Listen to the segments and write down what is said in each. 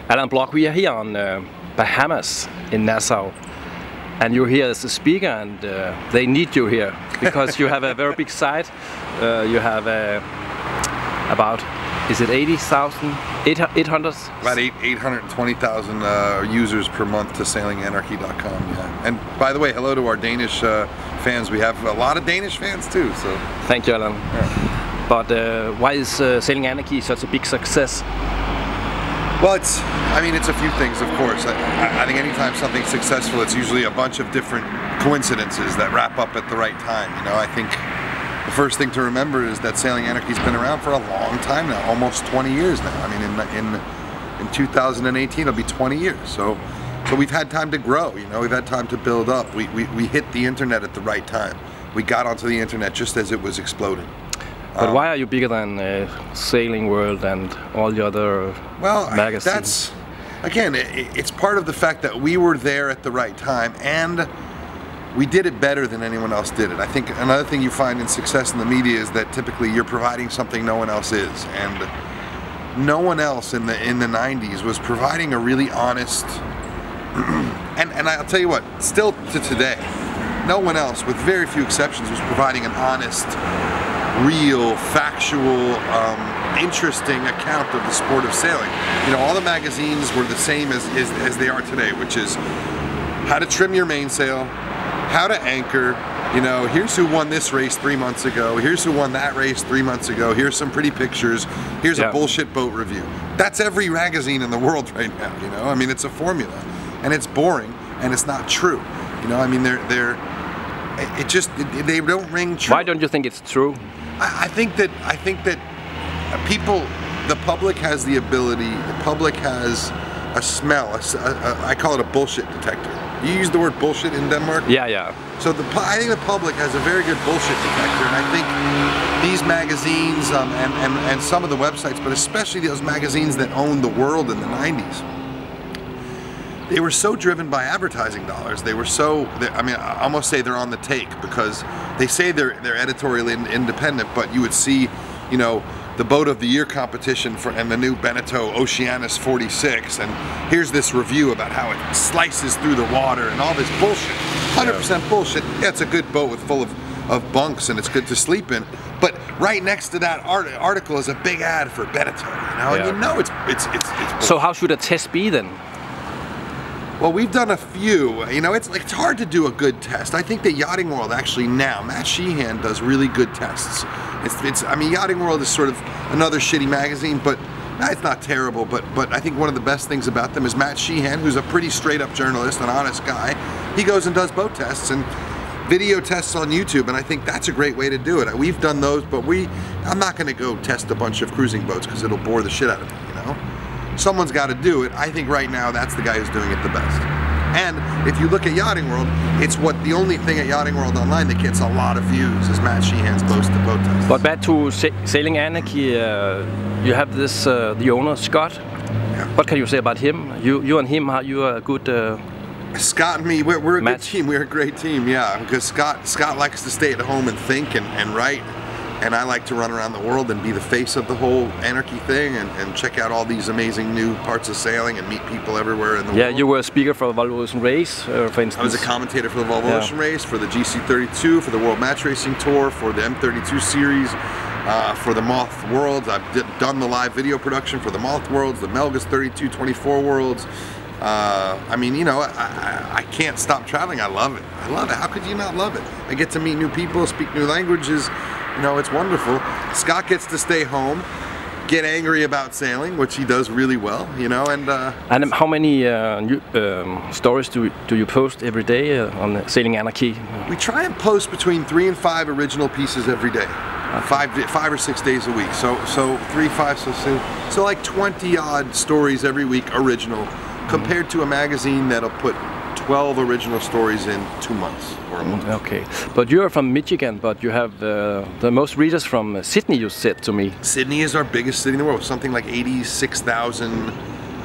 Alan Block, we are here on Bahamas in Nassau, and you're here as a speaker, and they need you here because you have a very big site. You have about, is it 80,000, 800? About 820,000 users per month to sailinganarchy.com. Yeah. And by the way, hello to our Danish fans. We have a lot of Danish fans too. So thank you, Alan. Yeah. But why is Sailing Anarchy such a big success? Well, I mean, it's a few things, of course. I think anytime something's successful, it's usually a bunch of different coincidences that wrap up at the right time. You know, I think the first thing to remember is that Sailing Anarchy's been around for a long time now, almost 20 years now. I mean, in 2018, it'll be 20 years. So we've had time to grow. You know, we've had time to build up. We hit the internet at the right time. We got onto the internet just as it was exploding. But why are you bigger than Sailing World and all the other magazines? That's, again, it's part of the fact that we were there at the right time and we did it better than anyone else did it. I think another thing you find in success in the media is that typically you're providing something no one else is, and no one else in the 90s was providing a really honest, and I'll tell you what, still to today, no one else, with very few exceptions, was providing an honest, real, factual, interesting account of the sport of sailing. You know, all the magazines were the same as they are today, which is how to trim your mainsail, how to anchor, you know, here's who won this race 3 months ago, here's who won that race 3 months ago, here's some pretty pictures, here's a bullshit boat review. That's every magazine in the world right now, you know? I mean, it's a formula, and it's boring, and it's not true. You know, I mean, they don't ring true. Why don't you think it's true? I think that people, the public has the ability, the public has a smell, I call it a bullshit detector. You use the word bullshit in Denmark? Yeah. So I think the public has a very good bullshit detector, and I think these magazines and some of the websites, but especially those magazines that owned the world in the 90s, they were so driven by advertising dollars. They were so, I mean, I almost say they're on the take, because they say they're editorially independent, but you would see, you know, the boat of the year competition and the new Beneteau Oceanus 46, and here's this review about how it slices through the water and all this bullshit. 100% bullshit. Yeah, it's a good boat full of bunks and it's good to sleep in, but right next to that article is a big ad for Beneteau, you know, and you know it's bullshit. So how should a test be then? Well, we've done a few. You know, it's hard to do a good test. I think that Yachting World actually now, Matt Sheehan does really good tests. I mean, Yachting World is sort of another shitty magazine, but it's not terrible. But I think one of the best things about them is Matt Sheehan, who's a pretty straight up journalist, an honest guy. He goes and does boat tests and video tests on YouTube, and I think that's a great way to do it. We've done those, but I'm not going to go test a bunch of cruising boats because it'll bore the shit out of me, you know? Someone's got to do it. I think right now that's the guy who's doing it the best. And if you look at Yachting World, it's the only thing at Yachting World Online that gets a lot of views is Matt Sheehan's boat test. But back to Sailing Anarchy, you have this, the owner, Scott. Yeah. What can you say about him? You and him, you are a good Scott and me, we're a good team. We're a great team, yeah. Because Scott likes to stay at home and think and write. And I like to run around the world and be the face of the whole anarchy thing and check out all these amazing new parts of sailing and meet people everywhere in the world. Yeah, you were a speaker for the Volvo Ocean Race, for instance. I was a commentator for the Volvo Ocean Race, for the GC32, for the World Match Racing Tour, for the M32 series, for the Moth Worlds. I've done the live video production for the Moth Worlds, the Melgus 32-24 Worlds. I mean, you know, I can't stop traveling. I love it. I love it. How could you not love it? I get to meet new people, speak new languages. You know, it's wonderful. Scott gets to stay home, get angry about sailing, which he does really well, you know, and how many new, stories do you post every day on Sailing Anarchy? We try and post between 3 and 5 original pieces every day. 5 or 6 days a week. So 3, 5, so like 20 odd stories every week original, compared to a magazine that'll put 12 original stories in 2 months or a month. Okay, but you're from Michigan, but you have the most readers from Sydney, you said to me. Sydney is our biggest city in the world, something like 86,000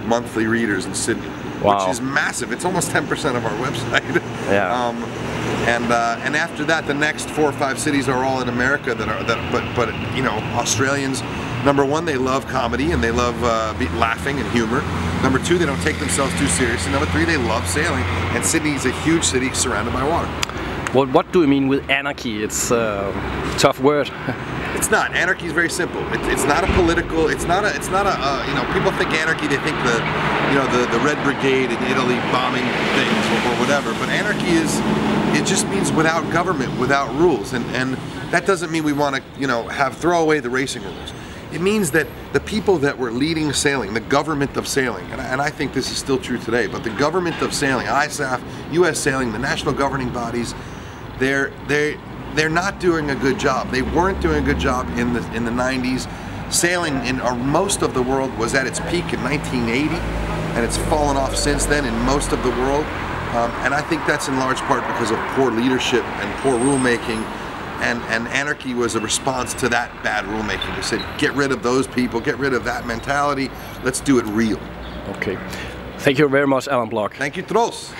monthly readers in Sydney, which is massive. It's almost 10% of our website. Yeah. And after that, the next 4 or 5 cities are all in America but you know, Australians, number one, they love comedy and they love laughing and humor. Number two, they don't take themselves too seriously. Number three, they love sailing, and Sydney is a huge city surrounded by water. Well, what do you mean with anarchy? It's a tough word. It's not. Anarchy is very simple. It's not a political. It's not a. You know, people think anarchy. They think the Red Brigade in Italy bombing things or whatever. But anarchy is. It just means without government, without rules, and that doesn't mean we want to throw away the racing rules. It means that the people that were leading sailing, the government of sailing, and I think this is still true today, but the government of sailing, ISAF, U.S. Sailing, the national governing bodies, they're not doing a good job. They weren't doing a good job in the 90s. Sailing in most of the world was at its peak in 1980, and it's fallen off since then in most of the world. And I think that's in large part because of poor leadership and poor rulemaking. And anarchy was a response to that bad rulemaking. They said, get rid of those people, get rid of that mentality, let's do it real. Okay. Thank you very much, Alan Block. Thank you, Tros.